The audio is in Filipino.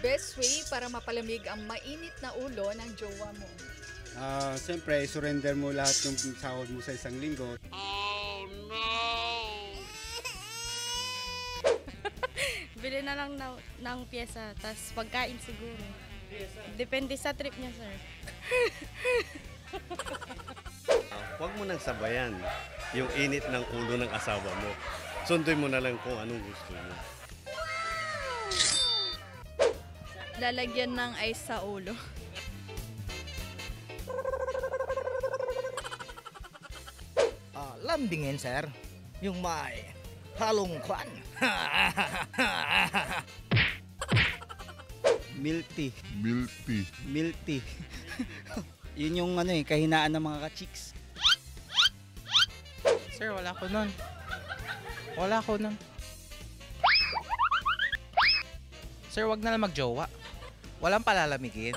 best way para mapalamig ang mainit na ulo ng jowa mo? Siyempre, surrender mo lahat yung sahod mo sa isang linggo. Bili na lang ng pyesa, tas pagkain siguro. Depende sa trip niya, sir. Huwag mo nang sabayan yung init ng ulo ng asawa mo. Sunduin mo na lang kung anong gusto mo. Lalagyan ng ice sa ulo. Lambingin, sir. Yung may halong kwan. Milty. Milty. Milty. Yun yung kahinaan ng mga ka-chicks. Sir, wala ko nun. Wala ko nun. Sir, wag na lang magjowa. Walang palalamigin.